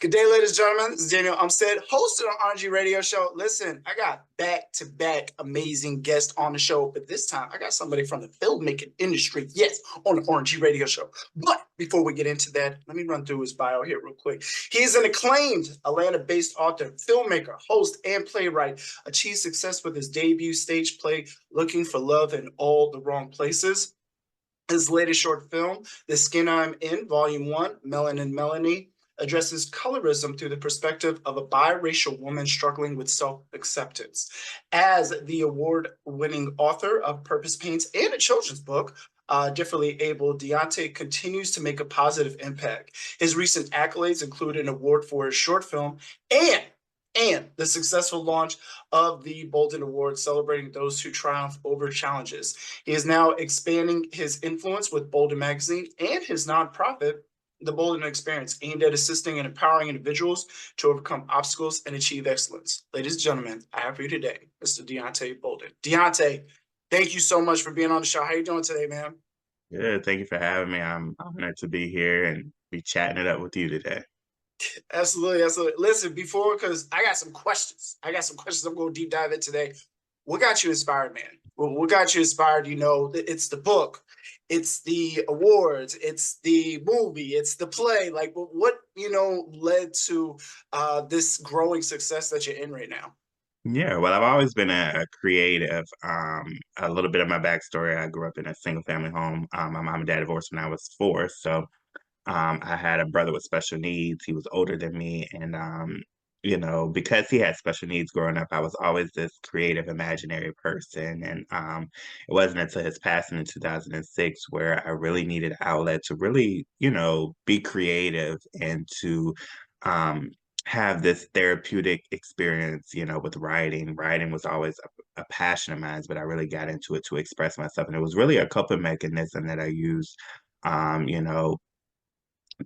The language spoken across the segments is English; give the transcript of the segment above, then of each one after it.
Good day, ladies and gentlemen. This is Daniel Umstead, host of the RNG radio show. Listen, I got back-to-back amazing guests on the show, but this time I got somebody from the filmmaking industry, yes, on the RNG radio show. But before we get into that, let me run through his bio here real quick. He is an acclaimed Atlanta-based author, filmmaker, host, and playwright. Achieved success with his debut stage play, Looking for Love in All the Wrong Places. His latest short film, The Skin I'm In, Volume 1, Melanin Melanie, addresses colorism through the perspective of a biracial woman struggling with self-acceptance. As the award-winning author of Purpose Paints and a children's book, Differently Able, Deonte continues to make a positive impact. His recent accolades include an award for his short film and the successful launch of the Bolden Awards, celebrating those who triumph over challenges. He is now expanding his influence with Bolden Magazine and his nonprofit, the Bolden Experience, aimed at assisting and empowering individuals to overcome obstacles and achieve excellence. Ladies and gentlemen, I have for you today, Mr. Deonte Bolden. Deonte, thank you so much for being on the show. How are you doing today, man? Good. Thank you for having me. I'm honored to be here and be chatting it up with you today. Absolutely, absolutely. Listen, because I got some questions. I'm going to deep dive in today. What got you inspired, man? What got you inspired? You know, it's the book, it's the awards, it's the movie, it's the play. Like, what led to this growing success that you're in right now? Yeah, well, I've always been a creative. A little bit of my backstory, I grew up in a single family home. My mom and dad divorced when I was 4. So I had a brother with special needs. He was older than me. And, because he had special needs growing up, I was always this creative, imaginary person. And it wasn't until his passing in 2006 where I really needed an outlet to really, be creative and to have this therapeutic experience, with writing. Writing was always a passion of mine, but I really got into it to express myself. And it was really a coping mechanism that I used, um, you know,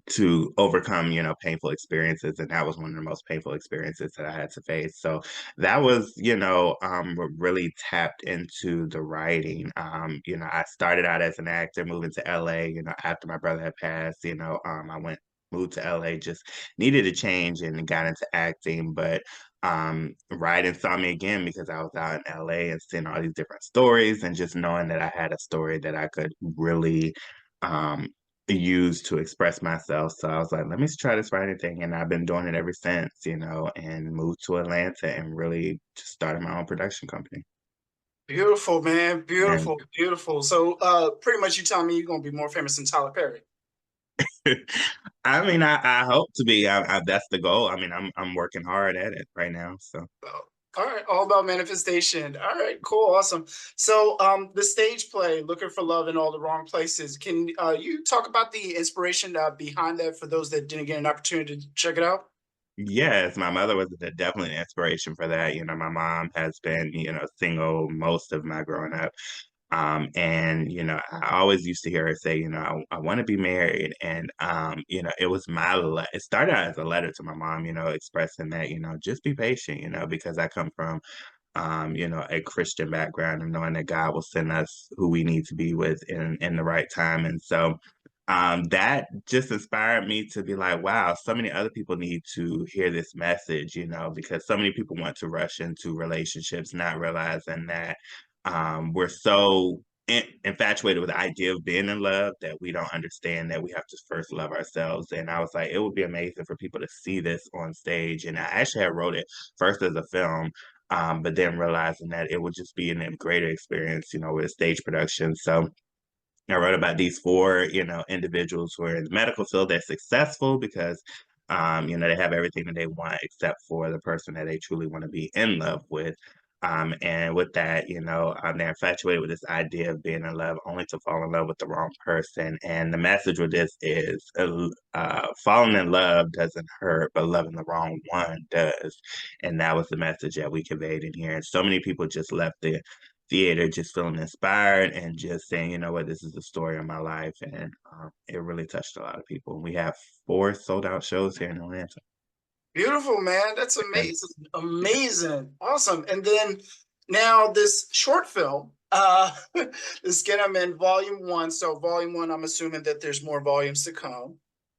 to overcome, painful experiences, and that was one of the most painful experiences that I had to face. So that was, what really tapped into the writing. I started out as an actor, moving to LA, after my brother had passed, moved to LA, just needed a change and got into acting, but writing saw me again because I was out in LA and seeing all these different stories and just knowing that I had a story that I could really um use to express myself. So I was like, let me try this writing thing. And I've been doing it ever since, and moved to Atlanta and really just started my own production company. Beautiful, man. And Beautiful, beautiful. So, pretty much you telling me you're gonna be more famous than Tyler Perry. I mean, I hope to be. That's the goal. I mean, I'm working hard at it right now. So Oh, all right, all about manifestation. All right, cool, awesome. So, the stage play, Looking for Love in All the Wrong Places. Can you talk about the inspiration behind that for those that didn't get an opportunity to check it out? yes, my mother was definitely an inspiration for that. My mom has been, single most of my growing up. And I always used to hear her say, I want to be married. And it was it started out as a letter to my mom, expressing that, just be patient, because I come from a Christian background and knowing that God will send us who we need to be with in the right time. And so that just inspired me to be like, wow, so many other people need to hear this message, because so many people want to rush into relationships, not realizing that we're so infatuated with the idea of being in love that we don't understand that we have to first love ourselves. And I was like, it would be amazing for people to see this on stage. And I actually had wrote it first as a film, but then realizing that it would just be an even greater experience, with a stage production. So I wrote about these 4, individuals who are in the medical field. They're successful because, they have everything that they want except for the person that they truly want to be in love with. And with that, they're infatuated with this idea of being in love only to fall in love with the wrong person. And the message with this is falling in love doesn't hurt, but loving the wrong one does. And that was the message that we conveyed in here. And so many people just left the theater just feeling inspired and just saying, you know what, this is the story of my life. And it really touched a lot of people. We have 4 sold out shows here in Atlanta. Beautiful, man. That's And amazing. Amazing. Awesome. And then now this short film, this Get 'em in Volume 1. So Volume 1, I'm assuming that there's more volumes to come.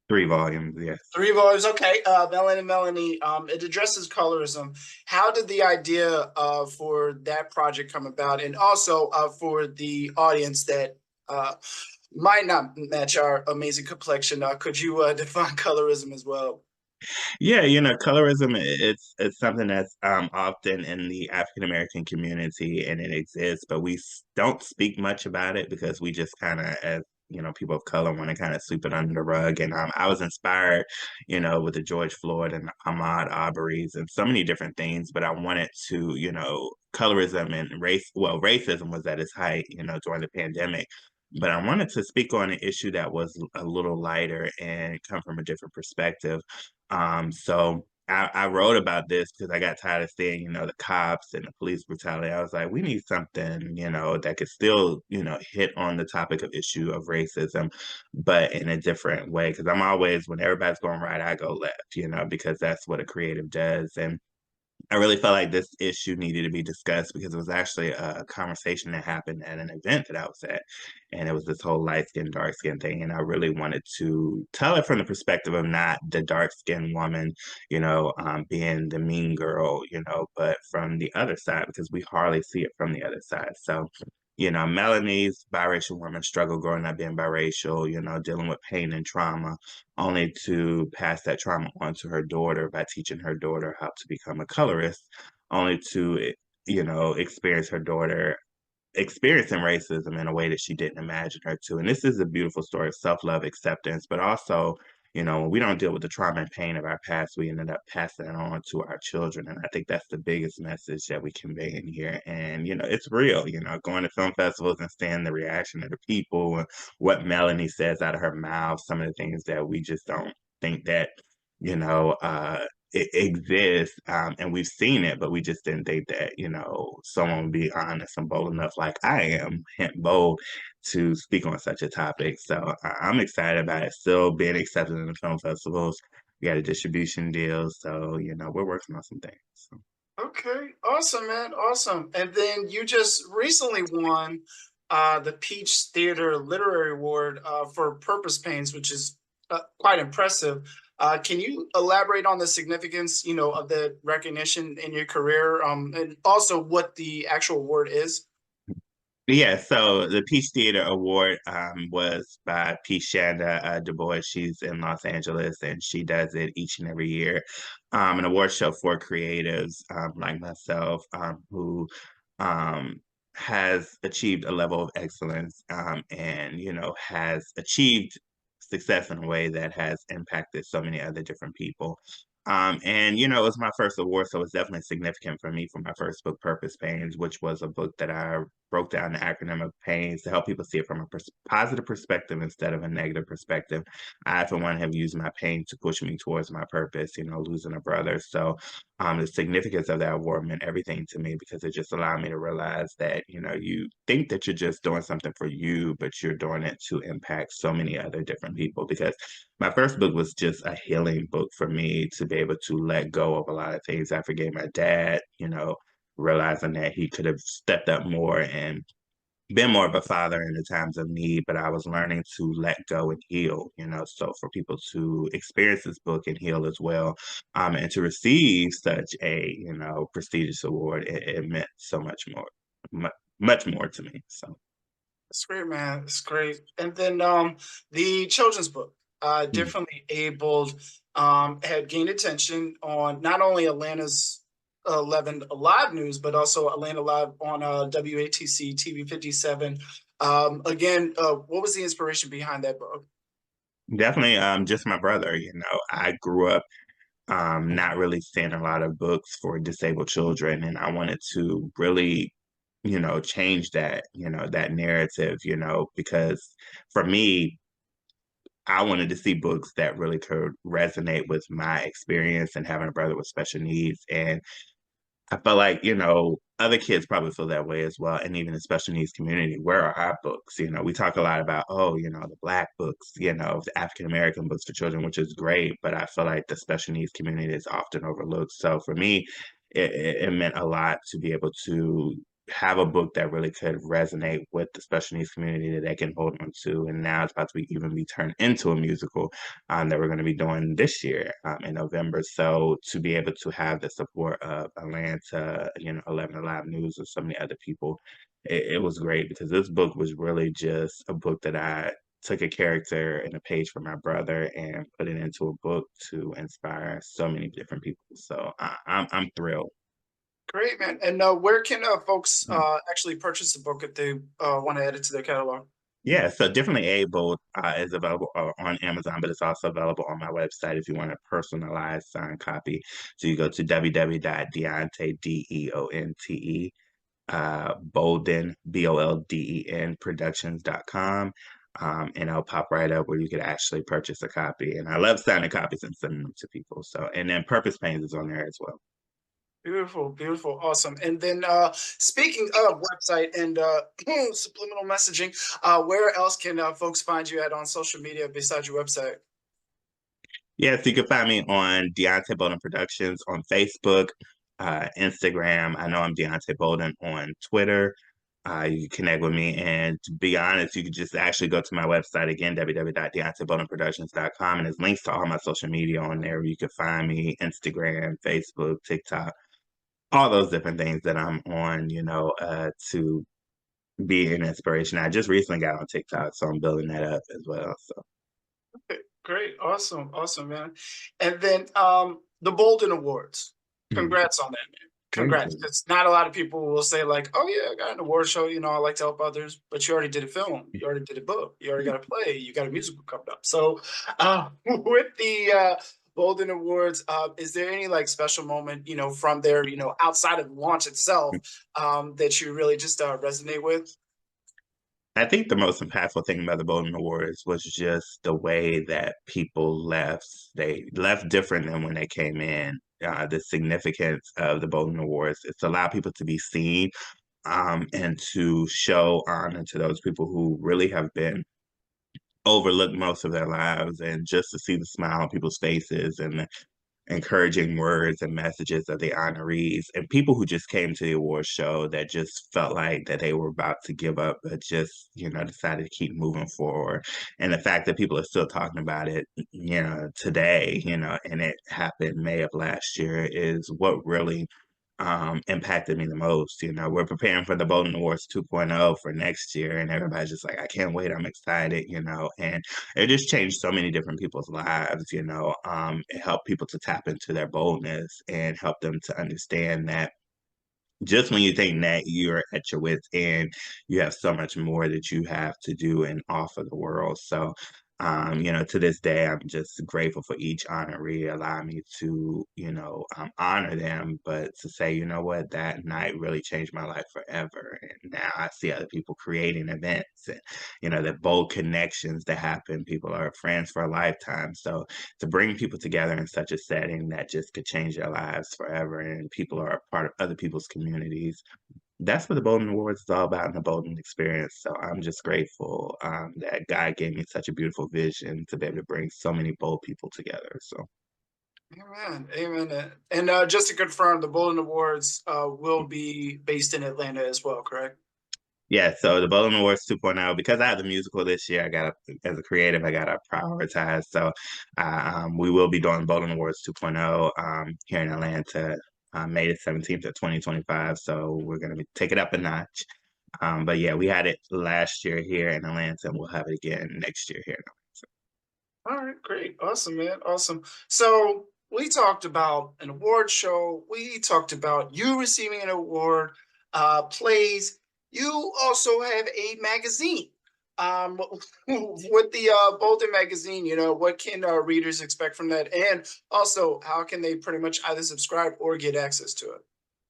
3 volumes, yes. 3 volumes, okay. Melanin Melanie. It addresses colorism. How did the idea for that project come about, and also for the audience that might not match our amazing complexion? Could you define colorism as well? Yeah, colorism it's something that's often in the African American community, and it exists, but don't speak much about it because we just kind of, as people of color, want to kind of sweep it under the rug. And I was inspired, with the George Floyd and Ahmaud Arbery's and so many different things, but I wanted to, colorism and racism was at its height, during the pandemic. But I wanted to speak on an issue that was a little lighter and come from a different perspective. So I wrote about this because I got tired of seeing, the cops and the police brutality. I was like, we need something, that could still, hit on the topic of issue of racism, but in a different way. Because I'm always, when everybody's going right, I go left, because that's what a creative does. And I really felt like this issue needed to be discussed because it was actually a conversation that happened at an event that I was at. And it was this whole light skin, dark skin thing. And I really wanted to tell it from the perspective of not the dark skinned woman, being the mean girl, but from the other side, because we hardly see it from the other side. So, Melanie's biracial woman struggle growing up being biracial, dealing with pain and trauma, only to pass that trauma on to her daughter by teaching her daughter how to become a colorist, only to, experience her daughter experiencing racism in a way that she didn't imagine her to. And this is a beautiful story of self-love, acceptance, but also, when we don't deal with the trauma and pain of our past, we ended up passing it on to our children. And I think that's the biggest message that we convey in here. And, it's real, going to film festivals and seeing the reaction of the people and what Melanie says out of her mouth, some of the things that we just don't think that, it exists, and we've seen it, but we just didn't think that, someone would be honest and bold enough, like I am, bold to speak on such a topic. So I'm excited about it still being accepted in the film festivals. We got a distribution deal, so we're working on some things. So. Okay, awesome, man, awesome. And then you just recently won the Peach Theater Literary Award for Purpose Pains, which is quite impressive. Can you elaborate on the significance, of the recognition in your career, and also what the actual award is? Yeah, so the Peach Theater Award was by Peach Shanda Du Bois. She's in Los Angeles and she does it each and every year. An award show for creatives like myself who um, has achieved a level of excellence and, has achieved success in a way that has impacted so many other different people. And it was my first award, so it's definitely significant for me for my first book, Purpose Pains, which was a book that I broke down the acronym of pains to help people see it from a positive perspective instead of a negative perspective. I, for one, have used my pain to push me towards my purpose, losing a brother. So the significance of that award meant everything to me because it just allowed me to realize that, you think that you're just doing something for you, but you're doing it to impact so many other different people. Because my first book was just a healing book for me to be able to let go of a lot of things. I forgave my dad, realizing that he could have stepped up more and been more of a father in the times of need, but I was learning to let go and heal, so for people to experience this book and heal as well, and to receive such a, prestigious award, it meant so much more, much more to me. So. That's great, man. That's great. And then the children's book, Mm. Differently Abled, had gained attention on not only Atlanta's 11 Alive News, but also Atlanta Live on WATC TV 57. Again, what was the inspiration behind that book? Definitely, just my brother. I grew up not really seeing a lot of books for disabled children, and I wanted to really, change that, that narrative, because for me, I wanted to see books that really could resonate with my experience and having a brother with special needs. And I felt like, other kids probably feel that way as well. And even the special needs community, where are our books? We talk a lot about, oh, the Black books, the African American books for children, which is great. But I feel like the special needs community is often overlooked. So for me, it meant a lot to be able to have a book that really could resonate with the special needs community that they can hold on to. And now it's about to even be turned into a musical that we're going to be doing this year in November. So to be able to have the support of Atlanta, 11 Alive News, and so many other people, it was great because this book was really just a book that I took a character and a page from my brother and put it into a book to inspire so many different people. So I'm thrilled. Great, man. And where can folks actually purchase the book if they want to add it to their catalog? Yeah, so definitely Able is available on Amazon, but it's also available on my website if you want a personalized signed copy. So you go to www.deonte, Deonte, Bolden, Bolden Productions.com. And it'll pop right up where you could actually purchase a copy. And I love signing copies and sending them to people. So, and then Purpose Pains is on there as well. Beautiful, beautiful, awesome. And then speaking of website and subliminal messaging, where else can folks find you at on social media besides your website? Yeah, so you can find me on Deonte Bolden Productions on Facebook, Instagram. I know I'm Deonte Bolden on Twitter. You can connect with me. And to be honest, you can just actually go to my website again, www.deonteboldenproductions.com. And there's links to all my social media on there. You can find me Instagram, Facebook, TikTok, all those different things that I'm on, to be an inspiration. I just recently got on TikTok, so I'm building that up as well. So Okay, great, awesome, awesome, man. And then the Bolden Awards. Congrats on that, man. thank Congrats. you. Because not a lot of people will say, like, oh yeah, I got an award show, I like to help others, but you already did a film, you already did a book, you already got a play, you got a musical coming up. So with the Bolden Awards, is there any like special moment, from there, outside of the launch itself, that you really just resonate with? I think the most impactful thing about the Bolden Awards was just the way that people left. They left different than when they came in. The significance of the Bolden Awards, it's allowed people to be seen and to show honor to those people who really have been overlooked most of their lives, and just to see the smile on people's faces and the encouraging words and messages of the honorees and people who just came to the award show that just felt like that they were about to give up, but just, decided to keep moving forward. And the fact that people are still talking about it, today, and it happened May of last year is what really impacted me the most. We're preparing for the Bolden Awards 2.0 for next year, and everybody's just like, I can't wait, I'm excited, and it just changed so many different people's lives. It helped people to tap into their boldness and help them to understand that just when you think that you're at your wit's end, you have so much more that you have to do and offer the world. So, to this day, I'm just grateful for each honoree, allow me to, honor them, but to say, you know what, that night really changed my life forever. And now I see other people creating events and, the bold connections that happen. People are friends for a lifetime. So to bring people together in such a setting that just could change their lives forever, and people are a part of other people's communities. That's what the Bolden Awards is all about in the Bolden Experience. So I'm just grateful that God gave me such a beautiful vision to be able to bring so many bold people together. So Amen. Amen. And just to confirm, the Bolden Awards will be based in Atlanta as well, correct? yeah, so the Bolden Awards 2.0, because I have the musical this year, as a creative, I got to prioritize. So we will be doing Bolden Awards 2.0 here in Atlanta, May the 17th of 2025. So we're going to take it up a notch. But yeah, we had it last year here in Atlanta, and we'll have it again next year here. All right, great. Awesome, man. Awesome. So we talked about an award show. We talked about you receiving an award, plays. You also have a magazine. Um, with the Bolden Magazine, what can readers expect from that? And also, how can they pretty much either subscribe or get access to it?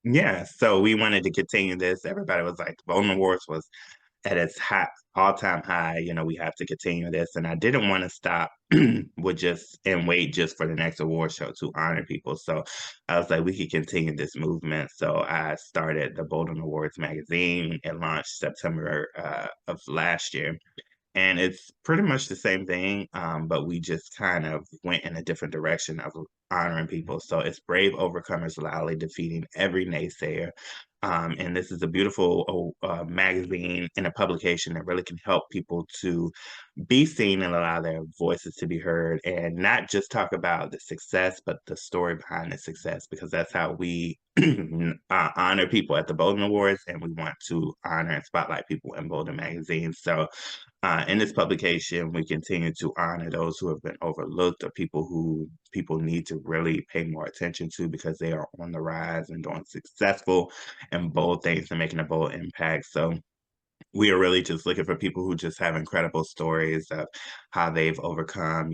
Yeah, so we wanted to continue this. Everybody was like, the Bolden Awards was at its high, all-time high. We have to continue this, and I didn't want to stop with just and wait just for the next award show to honor people. So I was like, we could continue this movement. So I started the Bolden Awards magazine. It launched September of last year, and it's pretty much the same thing, but we just kind of went in a different direction of honoring people. So it's brave overcomers loudly defeating every naysayer. And this is a beautiful magazine and a publication that really can help people to be seen and allow their voices to be heard and not just talk about the success, but the story behind the success, because that's how we honor people at the Bolden Awards, and we want to honor and spotlight people in Bolden Magazine. So in this publication, we continue to honor those who have been overlooked or people who people need to really pay more attention to because they are on the rise and doing successful and bold things and making a bold impact. So we are really just looking for people who just have incredible stories of how they've overcome,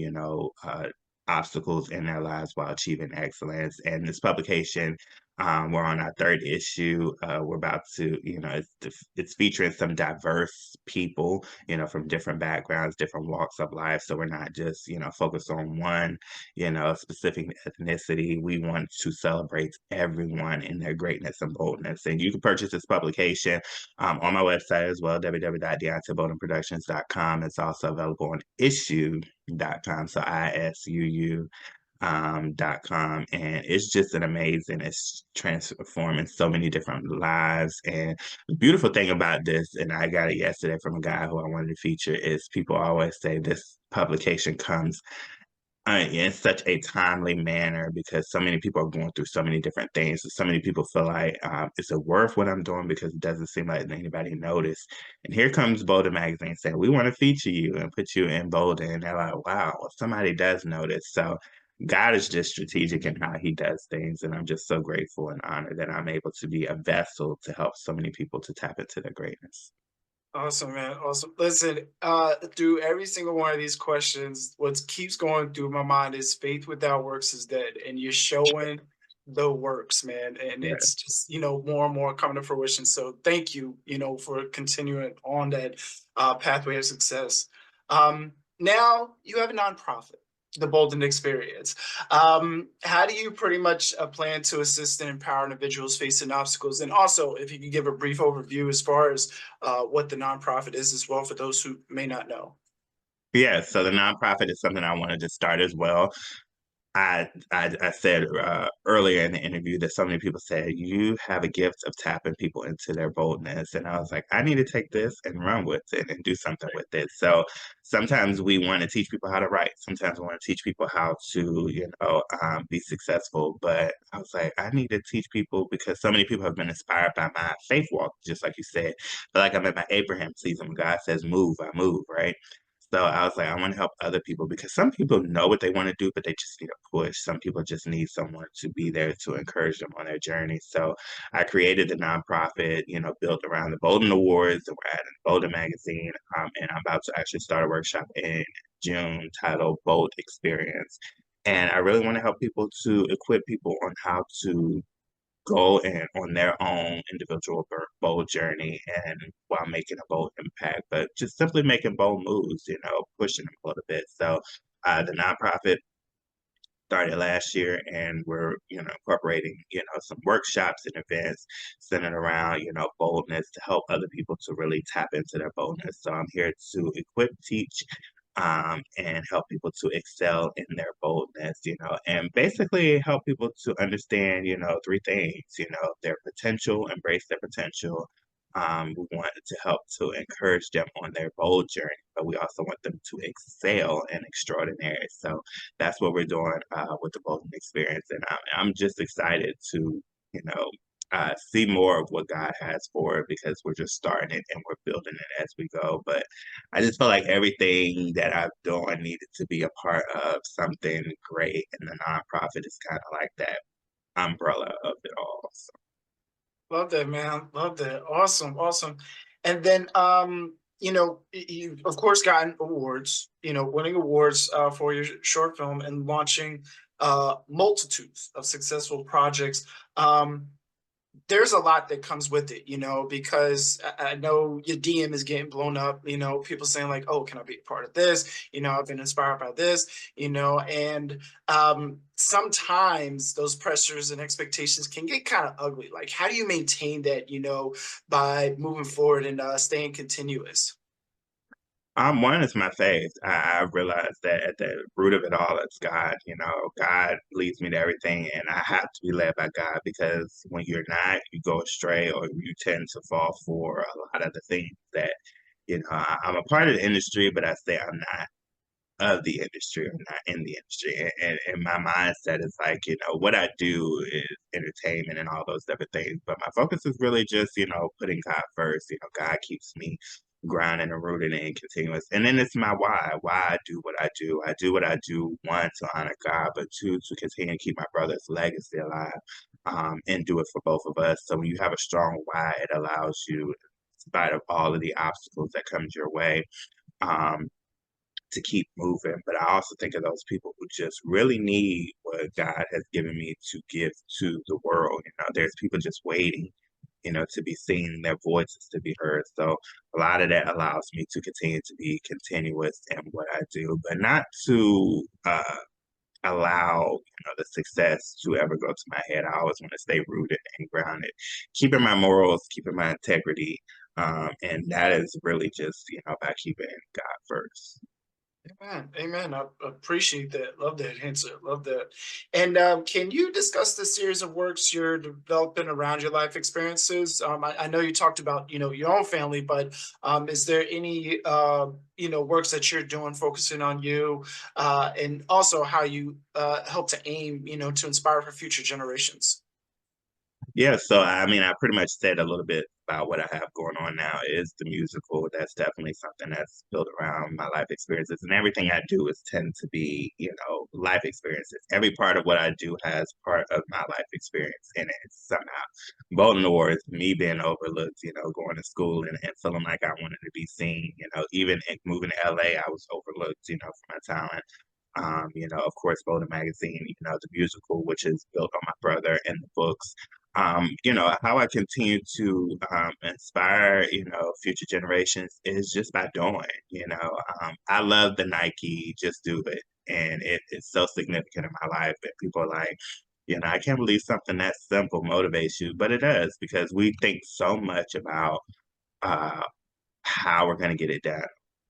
obstacles in their lives while achieving excellence. And this publication, we're on our third issue. We're about to, it's featuring some diverse people, from different backgrounds, different walks of life. So we're not just, focused on one, specific ethnicity. We want to celebrate everyone in their greatness and boldness. And you can purchase this publication on my website as well, www.deonteboldenproductions.com. It's also available on issue.com, so ISUU .com, and it's just an amazing, it's transforming so many different lives. And the beautiful thing about this, and I got it yesterday from a guy who I wanted to feature, is people always say this publication comes in such a timely manner because so many people are going through so many different things. So many people feel like, is it worth what I'm doing because it doesn't seem like anybody noticed. And here comes Bolden Magazine saying, we want to feature you and put you in Bolden. And they're like, wow, well, somebody does notice. So God is just strategic in how he does things. And I'm just so grateful and honored that I'm able to be a vessel to help so many people to tap into their greatness. Awesome, man. Awesome. Listen, through every single one of these questions, what keeps going through my mind is faith without works is dead. And you're showing the works, man. And Yeah. it's just, more and more coming to fruition. So thank you, for continuing on that pathway of success. Now you have a nonprofit, the Bolden Experience. How do you pretty much plan to assist and empower individuals facing obstacles? And also, if you could give a brief overview as far as what the nonprofit is as well for those who may not know. Yeah, so the nonprofit is something I wanted to start as well. I said earlier in the interview that so many people said you have a gift of tapping people into their boldness, and I was like, I need to take this and run with it and do something with it. So sometimes we want to teach people how to write. Sometimes we want to teach people how to, be successful. But I was like, I need to teach people because so many people have been inspired by my faith walk, just like you said. But like I'm at my Abraham season when God says move, I move, right? So I was like, I want to help other people because some people know what they want to do, but they just need a push. Some people just need someone to be there to encourage them on their journey. So I created the nonprofit, built around the Bolden Awards, and we're adding Bolden Magazine. And I'm about to actually start a workshop in June titled Bolden Experience. And I really want to help people to equip people on how to go and on their own individual bold journey and while making a bold impact, but just simply making bold moves, pushing them a little bit. So the nonprofit started last year and we're, incorporating, some workshops and events centered around, boldness to help other people to really tap into their boldness. So I'm here to equip, teach, and help people to excel in their boldness, and basically help people to understand, three things, their potential, embrace their potential. We want to help to encourage them on their bold journey, but we also want them to excel in extraordinary. So that's what we're doing with the Bolden Experience, and I'm just excited to, you know, see more of what God has for it because we're just starting it and we're building it as we go. But I just feel like everything that I've done needed to be a part of something great, and the nonprofit is kind of like that umbrella of it all. So. Love that, man. Love that. Awesome, awesome. And then, you of course gotten awards. Winning awards for your short film and launching multitudes of successful projects. There's a lot that comes with it, because I know your DM is getting blown up, people saying like, oh, can I be a part of this? I've been inspired by this, and sometimes those pressures and expectations can get kind of ugly. Like, how do you maintain that, by moving forward and staying continuous? One is my faith. I realize that at the root of it all, it's God. You know, God leads me to everything, and I have to be led by God because when you're not, you go astray or you tend to fall for a lot of the things that, I'm a part of the industry, but I say I'm not of the industry or not in the industry. And my mindset is like, what I do is entertainment and all those different things. But my focus is really just, putting God first. God keeps me grounded and rooted and continuous. And then it's my why I do what I do. I do what I do, one, to honor God, but two, to continue to keep my brother's legacy alive, and do it for both of us. So when you have a strong why, it allows you, in spite of all of the obstacles that comes your way, um, to keep moving. But I also think of those people who just really need what God has given me to give to the world. There's people just waiting, to be seen, their voices to be heard. So a lot of that allows me to continue to be continuous in what I do, but not to allow the success to ever go to my head. I always want to stay rooted and grounded, keeping my morals, keeping my integrity. And that is really just, by keeping God first. Amen. Amen. I appreciate that. Love that answer. Love that. And can you discuss the series of works you're developing around your life experiences? I know you talked about, your own family, but is there any, works that you're doing focusing on you, and also how you help to aim, to inspire for future generations? Yeah, so I mean, I pretty much said a little bit about what I have going on now is the musical. That's definitely something that's built around my life experiences, and everything I do is tend to be, life experiences. Every part of what I do has part of my life experience in it somehow. Bolden Awards, me being overlooked, going to school and feeling like I wanted to be seen, even moving to LA, I was overlooked, for my talent. Of course, Bolden Magazine, the musical, which is built on my brother and the books. How I continue to inspire, future generations is just by doing, I love the Nike, just do it. And it's so significant in my life that people are like, I can't believe something that simple motivates you, but it does because we think so much about uh, how we're going to get it done.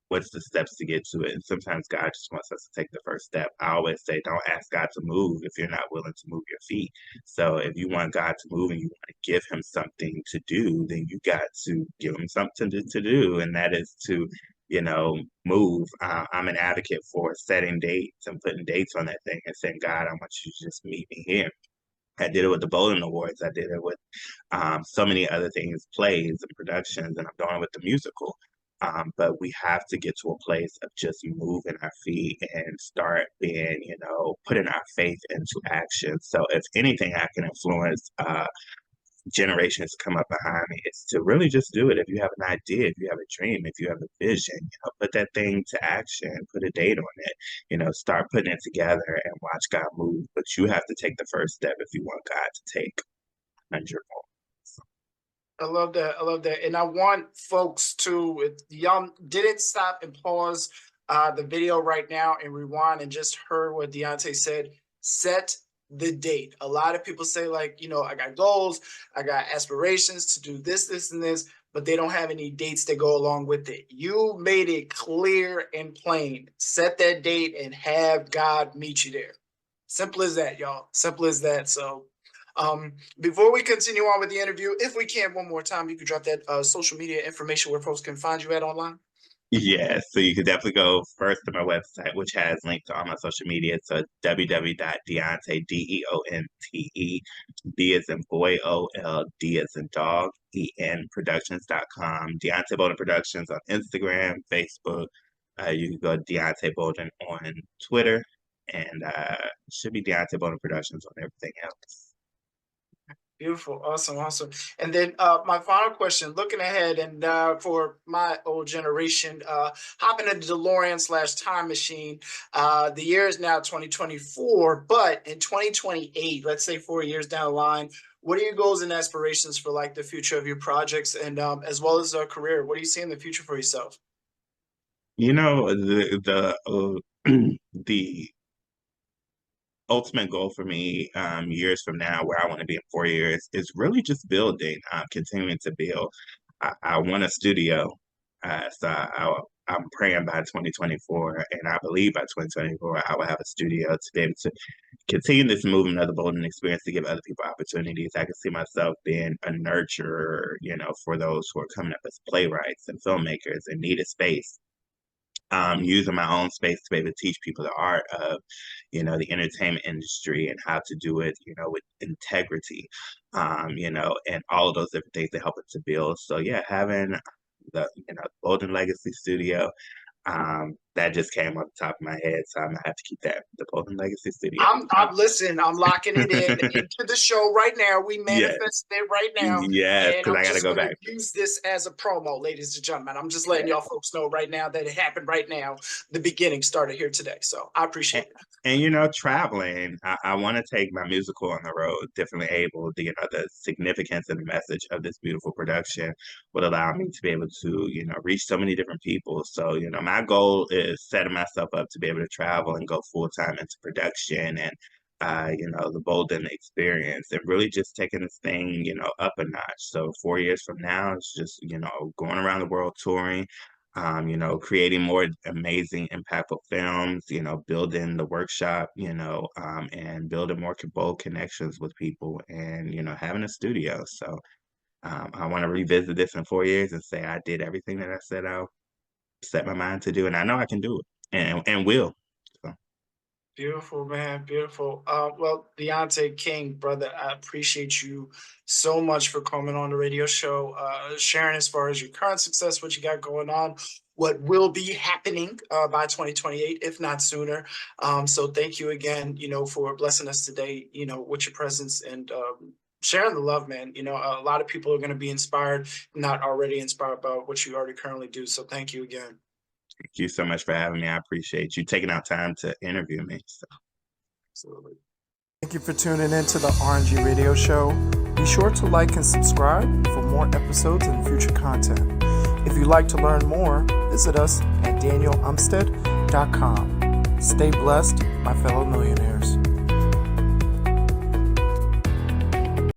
What's the steps to get to it? And sometimes God just wants us to take the first step. I always say, don't ask God to move if you're not willing to move your feet. So if you want God to move and you want to give him something to do, then you got to give him something to do. And that is to, move. I'm an advocate for setting dates and putting dates on that thing and saying, God, I want you to just meet me here. I did it with the Bolden Awards. I did it with so many other things, plays and productions, and I'm doing it with the musical. But we have to get to a place of just moving our feet and start being, putting our faith into action. So if anything, I can influence generations come up behind me. It's to really just do it. If you have an idea, if you have a dream, if you have a vision, put that thing to action, put a date on it, start putting it together and watch God move. But you have to take the first step if you want God to take 100 more. I love that. I love that. And I want folks to, if y'all didn't stop and pause the video right now and rewind and just heard what Deonte said, set the date. A lot of people say, like, I got goals, I got aspirations to do this, this, and this, but they don't have any dates that go along with it. You made it clear and plain. Set that date and have God meet you there. Simple as that, y'all. Simple as that. So, before we continue on with the interview, if we can one more time, you could drop that social media information where folks can find you at online. Yeah, so you could definitely go first to my website, which has links to all my social media. So www.deonte, Deonte, D as in boy, OL, D as in dog, EN Productions.com. Deonte Bolden Productions on Instagram, Facebook. You can go Deonte Bolden on Twitter, and should be Deonte Bolden Productions on everything else. Beautiful. Awesome. Awesome. And then my final question, looking ahead and for my old generation, hopping in the DeLorean slash time machine, the year is now 2024, but in 2028, let's say 4 years down the line, what are your goals and aspirations for like the future of your projects and as well as a career? What do you see in the future for yourself? The ultimate goal for me, years from now, where I want to be in 4 years, is really just building, continuing to build. I want a studio. So I'm praying by 2024, and I believe by 2024, I will have a studio to be able to continue this movement of the Bolden Experience to give other people opportunities. I can see myself being a nurturer, for those who are coming up as playwrights and filmmakers and need a space. Using my own space to be able to teach people the art of, the entertainment industry and how to do it, with integrity, and all of those different things that help it to build. So yeah, having the, Bolden Legacy Studio, that just came off the top of my head. So I'm gonna have to keep that, the Bolden Legacy Studio. I'm locking it into the show right now. We Yes. manifested it right now. Yes, And because I'm I gotta just go going back. to use this as a promo, ladies and gentlemen. I'm just letting y'all folks know right now that it happened right now. The beginning started here today. So I appreciate it. And traveling, I want to take my musical on the road. Definitely able to, the significance and the message of this beautiful production would allow me to be able to, reach so many different people. So, my goal is setting myself up to be able to travel and go full time into production and, the Bolden Experience and really just taking this thing, up a notch. So 4 years from now, it's just, going around the world touring, creating more amazing, impactful films, building the workshop, and building more bold connections with people and, having a studio. So I want to revisit this in 4 years and say I did everything that I set out, set my mind to do, and I know I can do it and will. So. Beautiful, man. Beautiful. Well, Deonte King, brother, I appreciate you so much for coming on the radio show, sharing as far as your current success, what you got going on, what will be happening by 2028, if not sooner. So thank you again, for blessing us today, with your presence and sharing the love, man. A lot of people are going to be inspired, not already inspired by what you already currently do. So thank you again. Thank you so much for having me. I appreciate you taking out time to interview me. So. Absolutely. Thank you for tuning in to the RNG Radio Show. Be sure to like and subscribe for more episodes and future content. If you'd like to learn more, visit us at danielumstead.com. Stay blessed, my fellow millionaires.